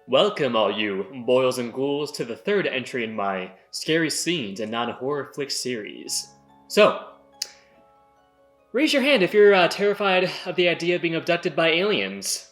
Welcome, all you boils and ghouls, to the third entry in my Scary Scenes and Non-Horror Flick series. So, raise your hand if you're terrified of the idea of being abducted by aliens.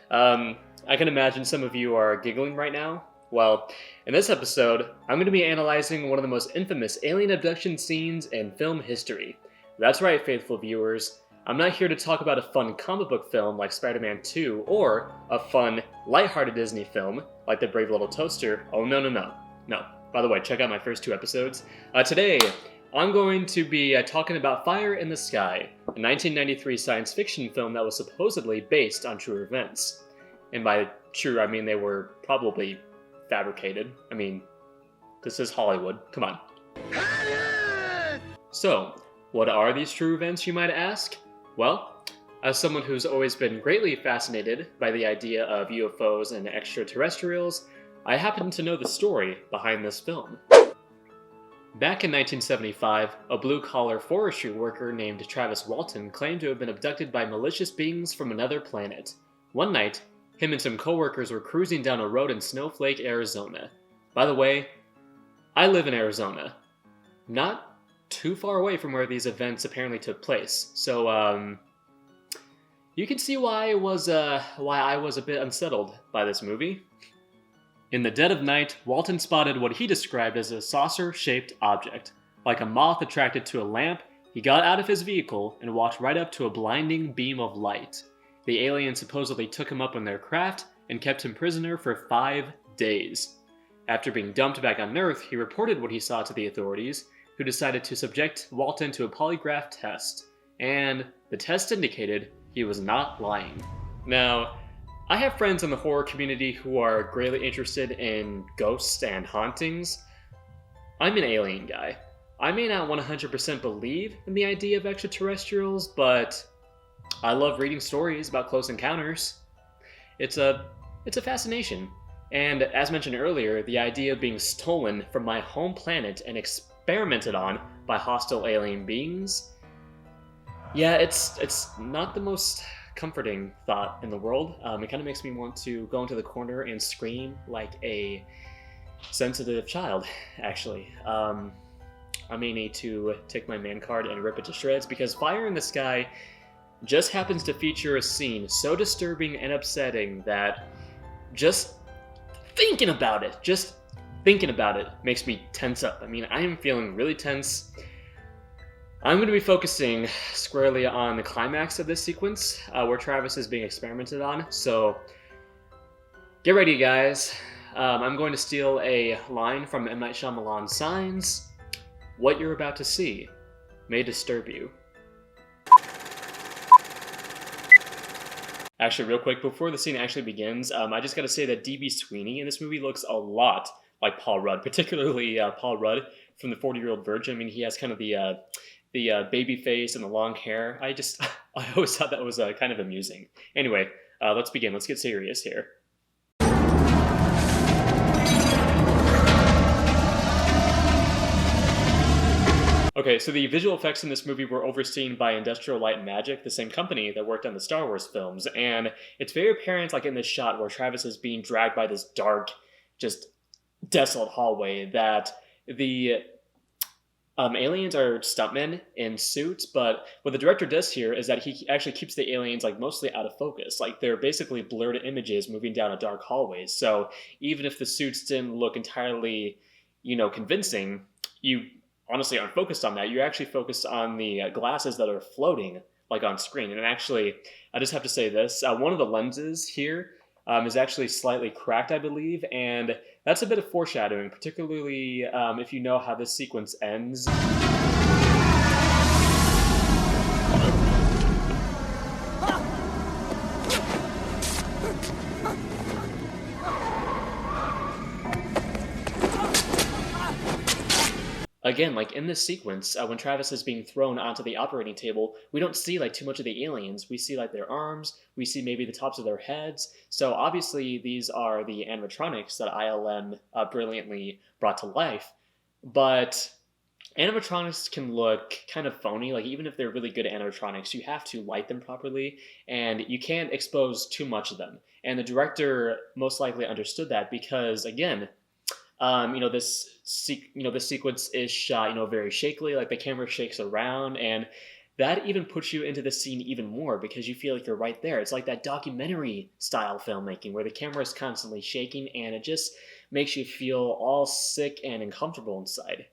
I can imagine some of you are giggling right now. Well, in this episode, I'm going to be analyzing one of the most infamous alien abduction scenes in film history. That's right, faithful viewers. I'm not here to talk about a fun comic book film like Spider-Man 2 or a fun, lighthearted Disney film like The Brave Little Toaster. Oh, no. By the way, check out my first two episodes. Today, I'm going to be talking about Fire in the Sky, a 1993 science fiction film that was supposedly based on true events. And by true, I mean they were probably fabricated. I mean, this is Hollywood. Come on. So, what are these true events, you might ask? Well, as someone who's always been greatly fascinated by the idea of UFOs and extraterrestrials, I happen to know the story behind this film. Back in 1975, a blue-collar forestry worker named Travis Walton claimed to have been abducted by malicious beings from another planet. One night, him and some coworkers were cruising down a road in Snowflake, Arizona. By the way, I live in Arizona. Not too far away from where these events apparently took place. So, you can see why I was a bit unsettled by this movie. In the dead of night, Walton spotted what he described as a saucer-shaped object. Like a moth attracted to a lamp, he got out of his vehicle and walked right up to a blinding beam of light. The aliens supposedly took him up on their craft and kept him prisoner for 5 days. After being dumped back on Earth, he reported what he saw to the authorities, who decided to subject Walton to a polygraph test, and the test indicated he was not lying. Now, I have friends in the horror community who are greatly interested in ghosts and hauntings. I'm an alien guy. I may not 100% believe in the idea of extraterrestrials, but I love reading stories about close encounters. It's a fascination. And as mentioned earlier, the idea of being stolen from my home planet and experimented on by hostile alien beings, yeah, it's not the most comforting thought in the world. It kind of makes me want to go into the corner and scream like a sensitive child, actually. I may need to take my man card and rip it to shreds, because Fire in the Sky just happens to feature a scene so disturbing and upsetting that just thinking about it makes me tense up. I mean, I am feeling really tense. I'm going to be focusing squarely on the climax of this sequence, where Travis is being experimented on, so get ready, guys. I'm going to steal a line from M. Night Shyamalan's Signs. What you're about to see may disturb you. Actually, real quick, before the scene actually begins, I just gotta say that D.B. Sweeney in this movie looks a lot like Paul Rudd, particularly Paul Rudd from The 40-Year-Old Virgin. I mean, he has kind of the baby face and the long hair. I always thought that was kind of amusing. Anyway, let's begin. Let's get serious here. Okay, so the visual effects in this movie were overseen by Industrial Light and Magic, the same company that worked on the Star Wars films, and it's very apparent, like in this shot where Travis is being dragged by this dark, just desolate hallway, that the aliens are stuntmen in suits, but what the director does here is that he actually keeps the aliens like mostly out of focus. Like they're basically blurred images moving down a dark hallway. So even if the suits didn't look entirely, convincing, you honestly aren't focused on that. You're actually focused on the glasses that are floating like on screen. And actually, I just have to say this, one of the lenses here is actually slightly cracked, I believe, and that's a bit of foreshadowing, particularly if you know how this sequence ends. Again, like in this sequence, when Travis is being thrown onto the operating table, we don't see like too much of the aliens. We see like their arms, we see maybe the tops of their heads. So obviously these are the animatronics that ILM brilliantly brought to life. But animatronics can look kind of phony. Like, even if they're really good animatronics, you have to light them properly, and you can't expose too much of them. And the director most likely understood that because, again, this sequence is shot, very shakily. Like the camera shakes around, and that even puts you into the scene even more because you feel like you're right there. It's like that documentary style filmmaking where the camera is constantly shaking, and it just makes you feel all sick and uncomfortable inside.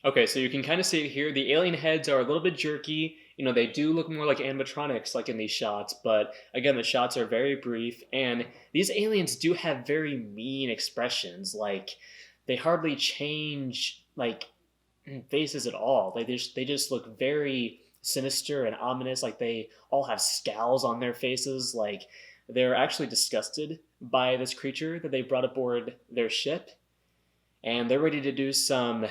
Okay, so you can kind of see it here. The alien heads are a little bit jerky. They do look more like animatronics, like in these shots. But again, the shots are very brief, and these aliens do have very mean expressions. Like they hardly change like faces at all. They just look very sinister and ominous. Like they all have scowls on their faces. Like they're actually disgusted by this creature that they brought aboard their ship, and they're ready to do some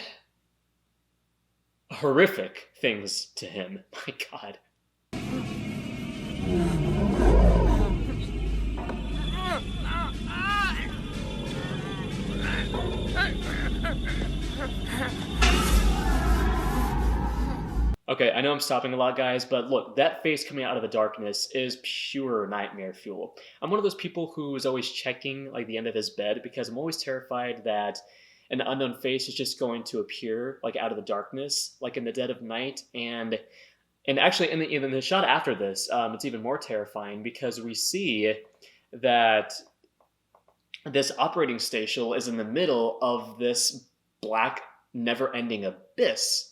horrific things to him. My God. Okay, I know I'm stopping a lot, guys, but look, that face coming out of the darkness is pure nightmare fuel. I'm one of those people who is always checking like the end of his bed because I'm always terrified that an unknown face is just going to appear like out of the darkness, like in the dead of night. And actually, in the shot after this, it's even more terrifying because we see that this operating station is in the middle of this black, never-ending abyss.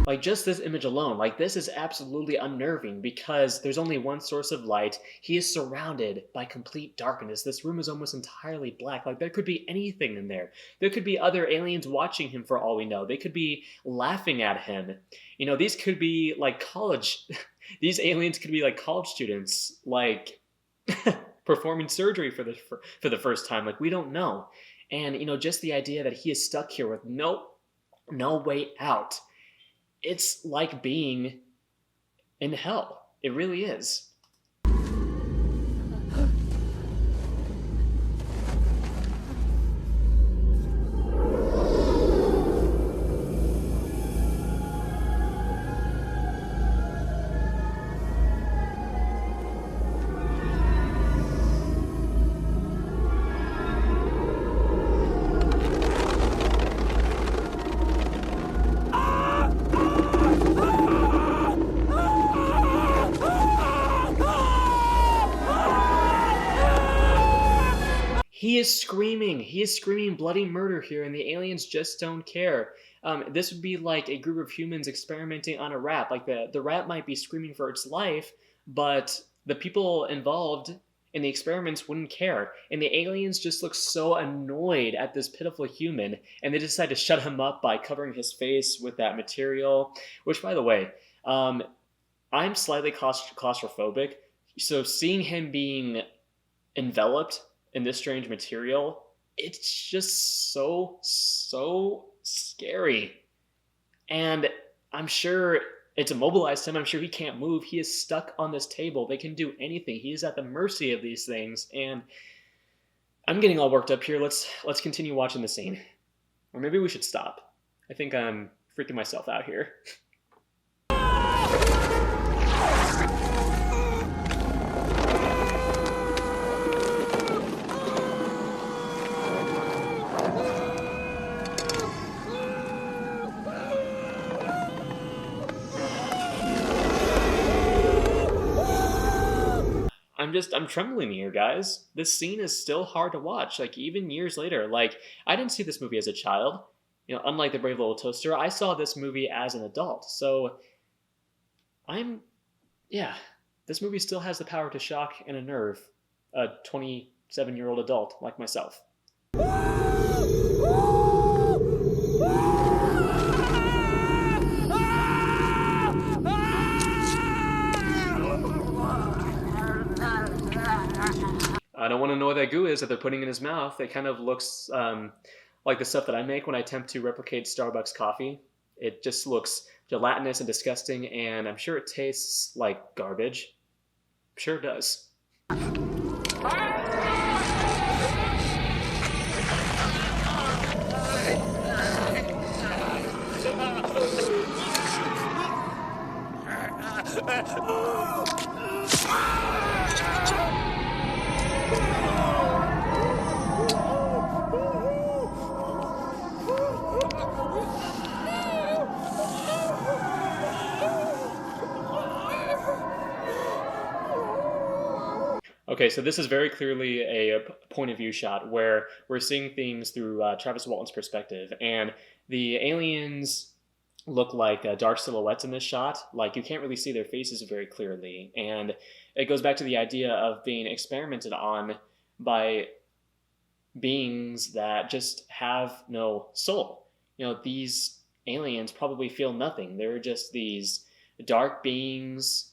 Like, just this image alone, like, this is absolutely unnerving because there's only one source of light. He is surrounded by complete darkness. This room is almost entirely black. Like, there could be anything in there. There could be other aliens watching him for all we know. They could be laughing at him. These could be, like, college... These aliens could be, like, college students, like, performing surgery for the first time. Like, we don't know. And, just the idea that he is stuck here with no way out. It's like being in hell. It really is. He is screaming bloody murder here, and the aliens just don't care. This would be like a group of humans experimenting on a rat. Like the rat might be screaming for its life, but the people involved in the experiments wouldn't care. And the aliens just look so annoyed at this pitiful human, and they decide to shut him up by covering his face with that material. Which, by the way, I'm slightly claustrophobic, so seeing him being enveloped in this strange material, it's just so scary. And I'm sure it's immobilized him. I'm sure he can't move. He is stuck on this table. They can do anything. He is at the mercy of these things. And I'm getting all worked up here. Let's continue watching the scene. Or maybe we should stop. I think I'm freaking myself out here. I'm trembling here, guys. This scene is still hard to watch, like, even years later. Like, I didn't see this movie as a child. Unlike The Brave Little Toaster, I saw this movie as an adult. So, this movie still has the power to shock and unnerve a 27-year-old adult like myself. I don't want to know what that goo is that they're putting in his mouth. It kind of looks like the stuff that I make when I attempt to replicate Starbucks coffee. It just looks gelatinous and disgusting, and I'm sure it tastes like garbage. Sure it does. Okay, so this is very clearly a point of view shot where we're seeing things through Travis Walton's perspective, and the aliens look like dark silhouettes in this shot. Like you can't really see their faces very clearly, and it goes back to the idea of being experimented on by beings that just have no soul. These aliens probably feel nothing. They're just these dark beings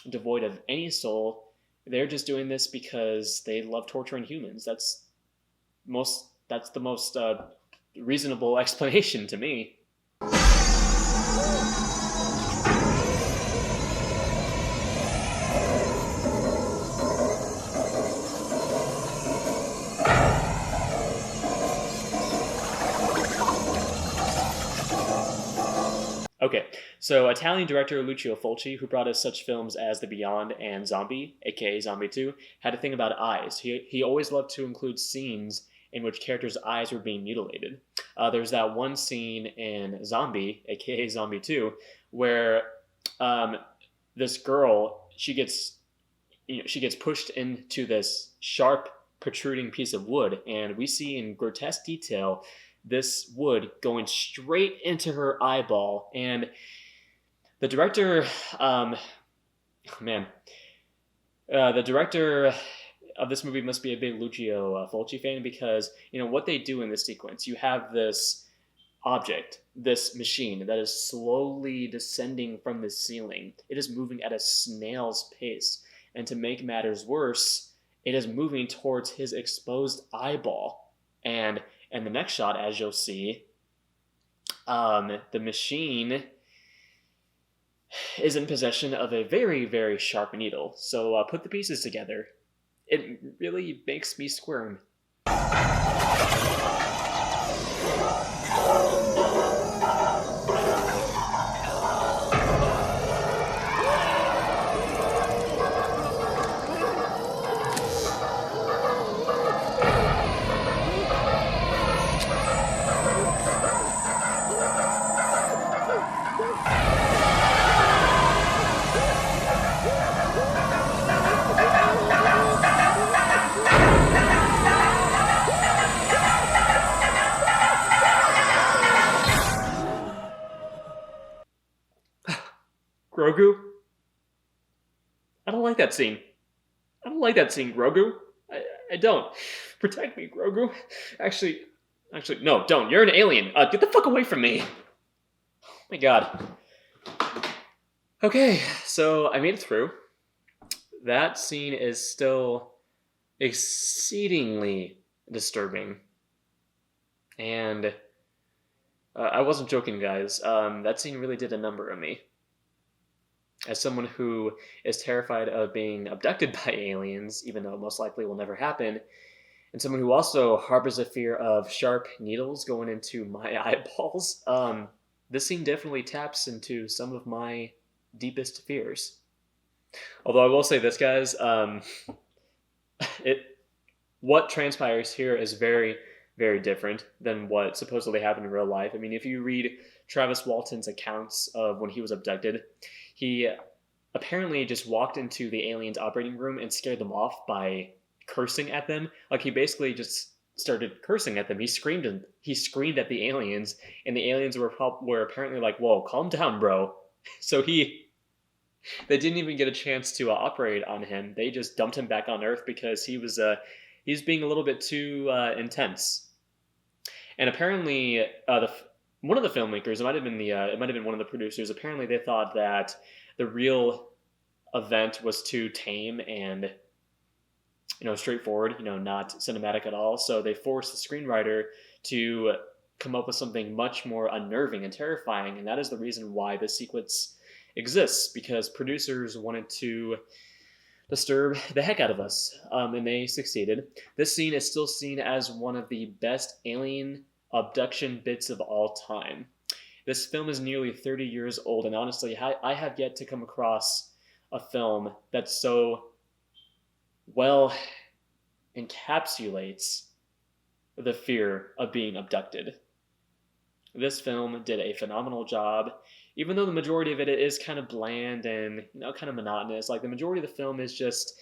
devoid of any soul. They're just doing this because they love torturing humans. That's the most reasonable explanation to me. Okay, so Italian director Lucio Fulci, who brought us such films as The Beyond and Zombie, aka Zombie 2, had a thing about eyes. He always loved to include scenes in which characters' eyes were being mutilated. There's that one scene in Zombie, aka Zombie 2, where this girl, she gets pushed into this sharp, protruding piece of wood, and we see in grotesque detail this wood going straight into her eyeball. And the director, the director of this movie must be a big Lucio Fulci fan, because what they do in this sequence, you have this object, this machine that is slowly descending from the ceiling. It is moving at a snail's pace, and to make matters worse, it is moving towards his exposed eyeball. And in the next shot, as you'll see, the machine is in possession of a very, very sharp needle. So put the pieces together. It really makes me squirm. Grogu? I don't like that scene. I don't like that scene, Grogu. I don't. Protect me, Grogu. Actually, no, don't. You're an alien. Get the fuck away from me. Oh my god. Okay, so I made it through. That scene is still exceedingly disturbing. And I wasn't joking, guys. That scene really did a number on me. As someone who is terrified of being abducted by aliens, even though it most likely will never happen, and someone who also harbors a fear of sharp needles going into my eyeballs, this scene definitely taps into some of my deepest fears. Although I will say this, guys, what transpires here is very, very different than what supposedly happened in real life. I mean, if you read Travis Walton's accounts of when he was abducted, he apparently just walked into the aliens' operating room and scared them off by cursing at them. Like, he basically just started cursing at them. He screamed at the aliens, and the aliens were apparently like, "Whoa, calm down, bro." So they didn't even get a chance to operate on him. They just dumped him back on Earth because he was being a little bit too intense. And apparently, one of the filmmakers, it might have been one of the producers. Apparently, they thought that the real event was too tame and straightforward, not cinematic at all. So they forced the screenwriter to come up with something much more unnerving and terrifying, and that is the reason why this sequence exists, because producers wanted to disturb the heck out of us, and they succeeded. This scene is still seen as one of the best alien abduction bits of all time. This film is nearly 30 years old, and honestly, I have yet to come across a film that so well encapsulates the fear of being abducted. This film did a phenomenal job, even though the majority of it is kind of bland and kind of monotonous. Like the majority of the film is just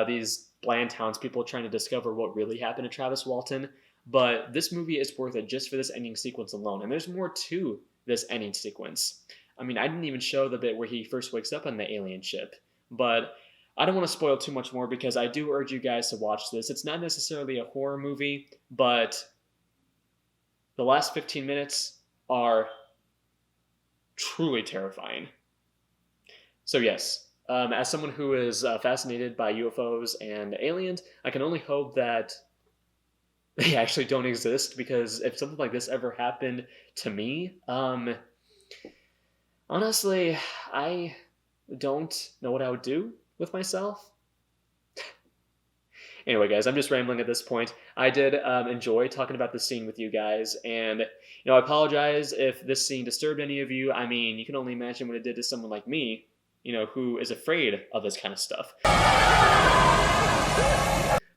these bland townspeople trying to discover what really happened to Travis Walton. But this movie is worth it just for this ending sequence alone, and there's more to this ending sequence. I mean, I didn't even show the bit where he first wakes up on the alien ship, but I don't want to spoil too much more because I do urge you guys to watch this. It's not necessarily a horror movie, but the last 15 minutes are truly terrifying. So yes, as someone who is fascinated by UFOs and aliens, I can only hope that they actually don't exist, because if something like this ever happened to me, honestly, I don't know what I would do with myself. Anyway, guys, I'm just rambling at this point. I did enjoy talking about this scene with you guys, and I apologize if this scene disturbed any of you. I mean, you can only imagine what it did to someone like me, who is afraid of this kind of stuff.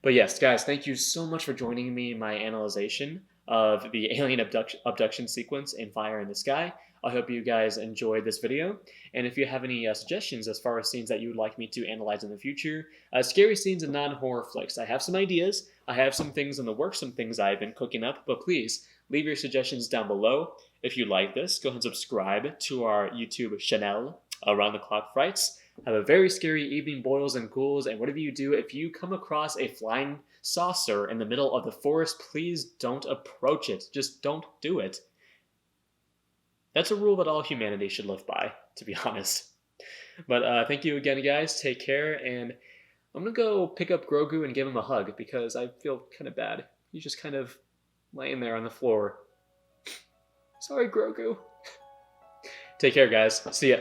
But yes, guys, thank you so much for joining me in my analyzation of the alien abduction sequence in Fire in the Sky. I hope you guys enjoyed this video, and if you have any suggestions as far as scenes that you would like me to analyze in the future, scary scenes and non-horror flicks, I have some ideas, I have some things in the works, some things I've been cooking up, but please leave your suggestions down below. If you like this, go ahead and subscribe to our YouTube channel, Around the Clock Frights. Have a very scary evening, boils and ghouls, and whatever you do, if you come across a flying saucer in the middle of the forest, please don't approach it. Just don't do it. That's a rule that all humanity should live by, to be honest. But thank you again, guys. Take care, and I'm going to go pick up Grogu and give him a hug, because I feel kind of bad. He's just kind of laying there on the floor. Sorry, Grogu. Take care, guys. See ya.